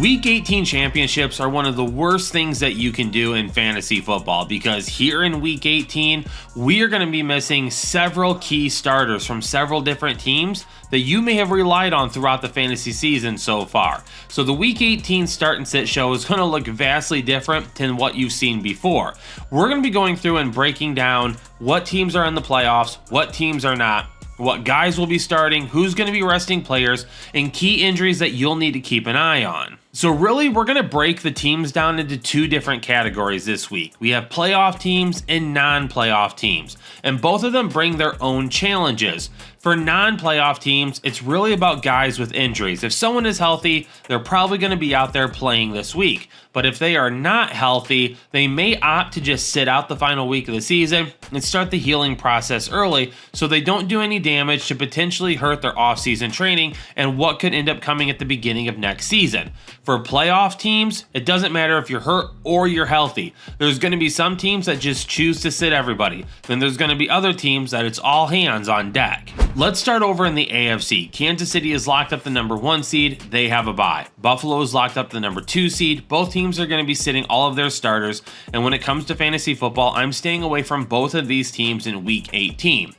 Week 18 championships are one of the worst things that you can do in fantasy football because here in Week 18, we are going to be missing several key starters from several different teams that you may have relied on throughout the fantasy season so far. So the Week 18 start and sit show is going to look vastly different than what you've seen before. We're going to be going through and breaking down what teams are in the playoffs, what teams are not, what guys will be starting, who's going to be resting players, and key injuries that you'll need to keep an eye on. So really, we're going to break the teams down into two different categories this week. We have playoff teams and non-playoff teams, and both of them bring their own challenges. For non-playoff teams, it's really about guys with injuries. If someone is healthy, they're probably going to be out there playing this week. But if they are not healthy, they may opt to just sit out the final week of the season and start the healing process early so they don't do any damage to potentially hurt their off-season training and what could end up coming at the beginning of next season. For playoff teams, it doesn't matter if you're hurt or you're healthy. There's going to be some teams that just choose to sit everybody. Then there's going to be other teams that it's all hands on deck. Let's start over in the AFC. Kansas City is locked up the number 1 seed. They have a bye. Buffalo is locked up the number 2 seed. Both teams are going to be sitting all of their starters. And when it comes to fantasy football, I'm staying away from both of these teams in week 18.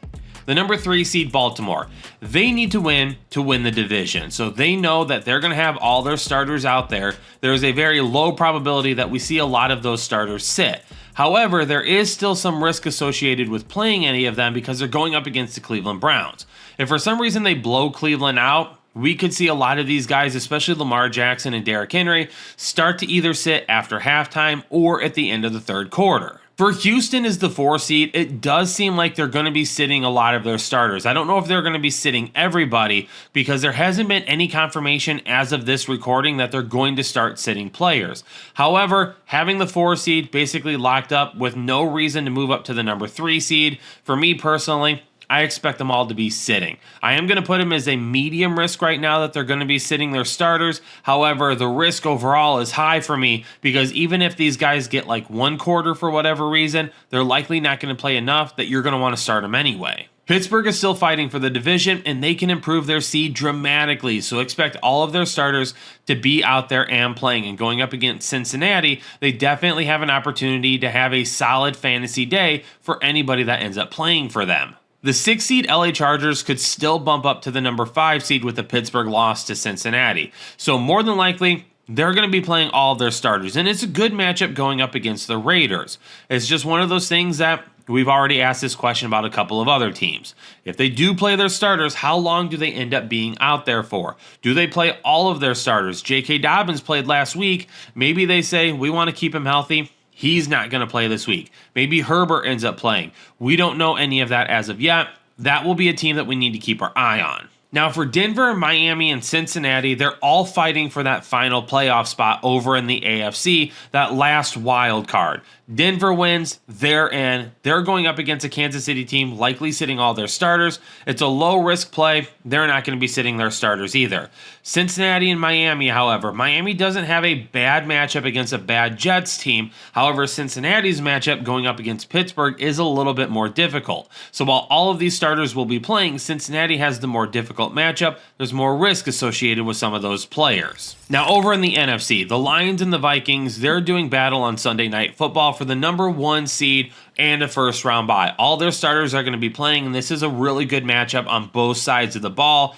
The number 3 seed Baltimore, they need to win the division. So they know that they're going to have all their starters out there. There's a very low probability that we see a lot of those starters sit. However, there is still some risk associated with playing any of them because they're going up against the Cleveland Browns. If for some reason they blow Cleveland out, we could see a lot of these guys, especially Lamar Jackson and Derrick Henry, start to either sit after halftime or at the end of the third quarter. For Houston as the 4 seed, it does seem like they're going to be sitting a lot of their starters. I don't know if they're going to be sitting everybody because there hasn't been any confirmation as of this recording that they're going to start sitting players. However, having the 4 seed basically locked up with no reason to move up to the number 3 seed, for me personally, I expect them all to be sitting. I am going to put them as a medium risk right now that they're going to be sitting their starters. However, the risk overall is high for me because even if these guys get like 1 quarter for whatever reason, they're likely not going to play enough that you're going to want to start them anyway. Pittsburgh is still fighting for the division and they can improve their seed dramatically. So expect all of their starters to be out there and playing. And going up against Cincinnati, they definitely have an opportunity to have a solid fantasy day for anybody that ends up playing for them. The 6 seed LA Chargers could still bump up to the number 5 seed with the Pittsburgh loss to Cincinnati. So more than likely, they're going to be playing all of their starters. And it's a good matchup going up against the Raiders. It's just one of those things that we've already asked this question about a couple of other teams. If they do play their starters, how long do they end up being out there for? Do they play all of their starters? J.K. Dobbins played last week. Maybe they say, we want to keep him healthy. He's not going to play this week. Maybe Herbert ends up playing. We don't know any of that as of yet. That will be a team that we need to keep our eye on. Now for Denver, Miami, and Cincinnati, they're all fighting for that final playoff spot over in the AFC, that last wild card. Denver wins, they're in. They're going up against a Kansas City team, likely sitting all their starters. It's a low-risk play. They're not going to be sitting their starters either. Cincinnati and Miami, however, Miami doesn't have a bad matchup against a bad Jets team. However, Cincinnati's matchup going up against Pittsburgh is a little bit more difficult. So while all of these starters will be playing, Cincinnati has the more difficult matchup. There's more risk associated with some of those players. Now over in the NFC, the Lions and the Vikings, they're doing battle on Sunday Night Football for the number 1 seed and a first round bye. All their starters are going to be playing, and this is a really good matchup on both sides of the ball.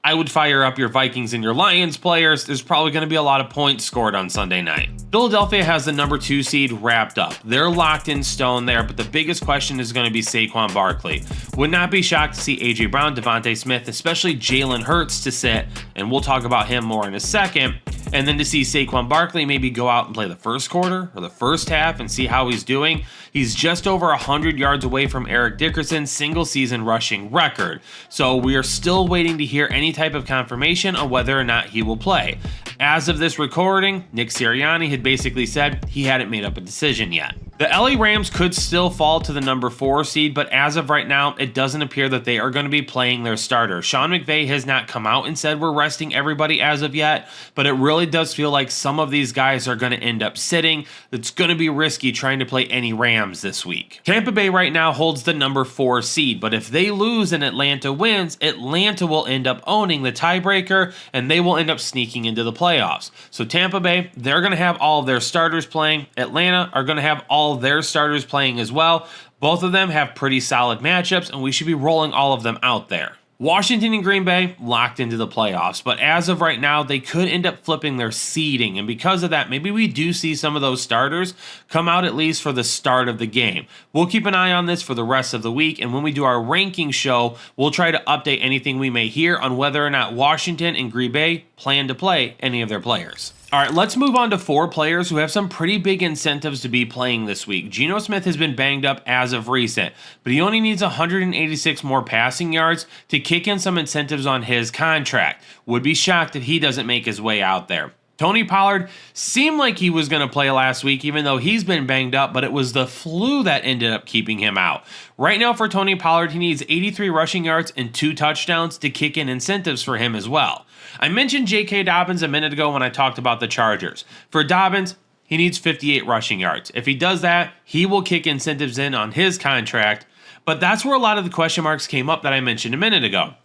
I would fire up your Vikings and your Lions players. There's probably going to be a lot of points scored on Sunday night. Philadelphia has the number 2 seed wrapped up. They're locked in stone there, but the biggest question is going to be Saquon Barkley. Would not be shocked to see A.J. Brown, Devontae Smith, especially Jalen Hurts to sit, and we'll talk about him more in a second. And then to see Saquon Barkley maybe go out and play the first quarter or the first half and see how he's doing. He's just over 100 yards away from Eric Dickerson's single-season rushing record. So we are still waiting to hear any type of confirmation on whether or not he will play. As of this recording, Nick Sirianni had basically said he hadn't made up a decision yet. The LA Rams could still fall to the number 4 seed, but as of right now, it doesn't appear that they are going to be playing their starter. Sean McVay has not come out and said we're resting everybody as of yet, but it really does feel like some of these guys are going to end up sitting. It's going to be risky trying to play any Rams this week. Tampa Bay right now holds the number 4 seed, but if they lose and Atlanta wins, Atlanta will end up owning the tiebreaker, and they will end up sneaking into the playoffs. So Tampa Bay, they're going to have all of their starters playing. Atlanta are going to have all of their starters playing as well. Both of them have pretty solid matchups, and we should be rolling all of them out there. Washington and Green Bay locked into the playoffs, but as of right now, they could end up flipping their seeding, and because of that, maybe we do see some of those starters come out at least for the start of the game. We'll keep an eye on this for the rest of the week, and when we do our ranking show, we'll try to update anything we may hear on whether or not Washington and Green Bay plan to play any of their players. All right, let's move on to 4 players who have some pretty big incentives to be playing this week. Geno Smith has been banged up as of recent, but he only needs 186 more passing yards to kick in some incentives on his contract. Would be shocked if he doesn't make his way out there. Tony Pollard seemed like he was going to play last week, even though he's been banged up, but it was the flu that ended up keeping him out. Right now for Tony Pollard, he needs 83 rushing yards and 2 touchdowns to kick in incentives for him as well. I mentioned J.K. Dobbins a minute ago when I talked about the Chargers. For Dobbins, he needs 58 rushing yards. If he does that, he will kick incentives in on his contract, but that's where a lot of the question marks came up that I mentioned a minute ago.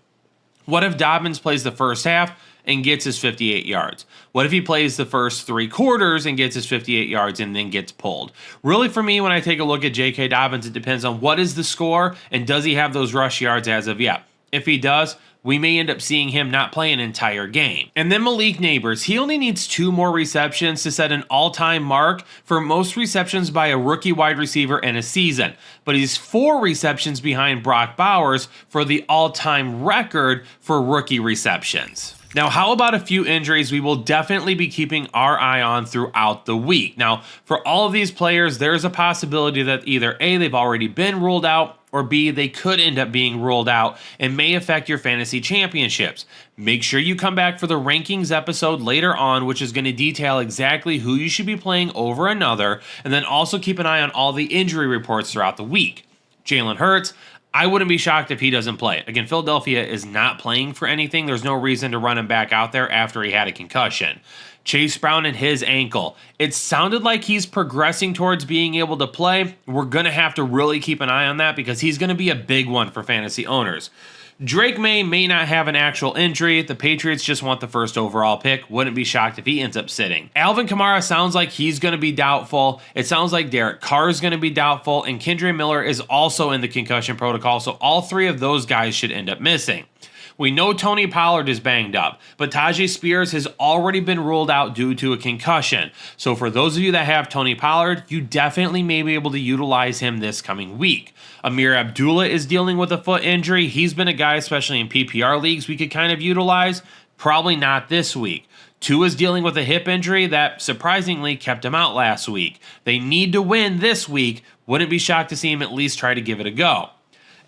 What if Dobbins plays the first half and gets his 58 yards? What if he plays the first 3 quarters and gets his 58 yards and then gets pulled? Really, for me, when I take a look at J.K. Dobbins, it depends on what is the score and does he have those rush yards as of yet. If he does, we may end up seeing him not play an entire game. And then Malik Nabers, he only needs 2 more receptions to set an all-time mark for most receptions by a rookie wide receiver in a season. But he's 4 receptions behind Brock Bowers for the all-time record for rookie receptions. Now, how about a few injuries we will definitely be keeping our eye on throughout the week? Now, for all of these players, there's a possibility that either A, they've already been ruled out, or B, they could end up being ruled out and may affect your fantasy championships. Make sure you come back for the rankings episode later on, which is going to detail exactly who you should be playing over another, and then also keep an eye on all the injury reports throughout the week. Jalen Hurts, I wouldn't be shocked if he doesn't play. Again, Philadelphia is not playing for anything. There's no reason to run him back out there after he had a concussion. Chase Brown and his ankle. It sounded like he's progressing towards being able to play. We're going to have to really keep an eye on that because he's going to be a big one for fantasy owners. Drake may not have an actual injury. The Patriots just want the first overall pick. Wouldn't be shocked if he ends up sitting. Alvin Kamara sounds like he's going to be doubtful. It sounds like Derek Carr is going to be doubtful. And Kendre Miller is also in the concussion protocol. So all 3 of those guys should end up missing. We know Tony Pollard is banged up, but Tyjae Spears has already been ruled out due to a concussion. So for those of you that have Tony Pollard, you definitely may be able to utilize him this coming week. Amir Abdullah is dealing with a foot injury. He's been a guy, especially in PPR leagues, we could kind of utilize. Probably not this week. Tua is dealing with a hip injury that surprisingly kept him out last week. They need to win this week. Wouldn't be shocked to see him at least try to give it a go.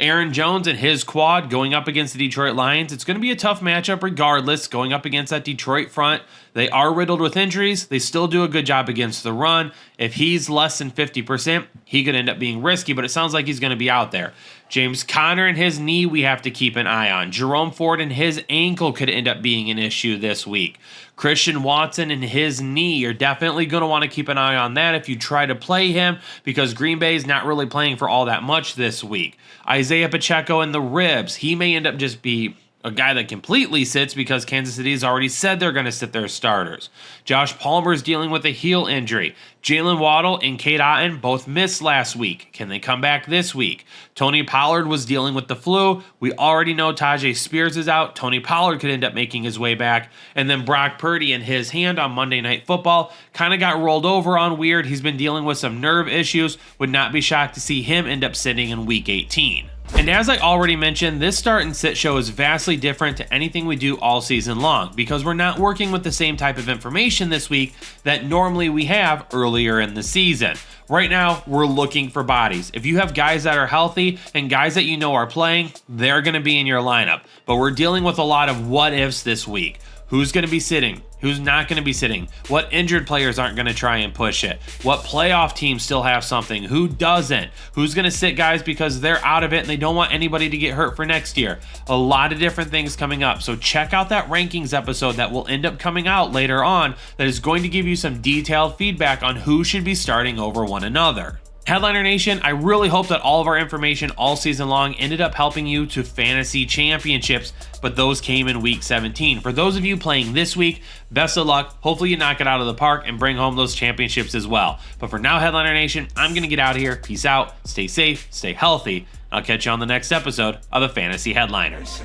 Aaron Jones and his quad going up against the Detroit Lions. It's going to be a tough matchup regardless, going up against that Detroit front. They are riddled with injuries. They still do a good job against the run. If he's less than 50%, he could end up being risky, but it sounds like he's going to be out there. James Conner and his knee we have to keep an eye on. Jerome Ford and his ankle could end up being an issue this week. Christian Watson and his knee, you're definitely going to want to keep an eye on that if you try to play him because Green Bay is not really playing for all that much this week. Isaiah Pacheco and the ribs, he may end up just be a guy that completely sits because Kansas City has already said they're going to sit their starters. Josh Palmer's dealing with a heel injury. Jalen Waddle and Cade Otton both missed last week. Can they come back this week? Tony Pollard was dealing with the flu. We already know Tyjae Spears is out. Tony Pollard could end up making his way back. And then Brock Purdy and his hand on Monday Night Football kind of got rolled over on weird. He's been dealing with some nerve issues. Would not be shocked to see him end up sitting in Week 18. And as I already mentioned, this start and sit show is vastly different to anything we do all season long because we're not working with the same type of information this week that normally we have earlier in the season. Right now, we're looking for bodies. If you have guys that are healthy and guys that you know are playing, they're going to be in your lineup. But we're dealing with a lot of what ifs this week. Who's going to be sitting? Who's not going to be sitting? What injured players aren't going to try and push it? What playoff teams still have something? Who doesn't? Who's going to sit guys because they're out of it and they don't want anybody to get hurt for next year? A lot of different things coming up. So check out that rankings episode that will end up coming out later on that is going to give you some detailed feedback on who should be starting over one another. Headliner Nation, I really hope that all of our information all season long ended up helping you to fantasy championships, but those came in week 17. For those of you playing this week, best of luck. Hopefully you knock it out of the park and bring home those championships as well. But for now, Headliner Nation, I'm going to get out of here. Peace out, stay safe, stay healthy. I'll catch you on the next episode of the Fantasy Headliners.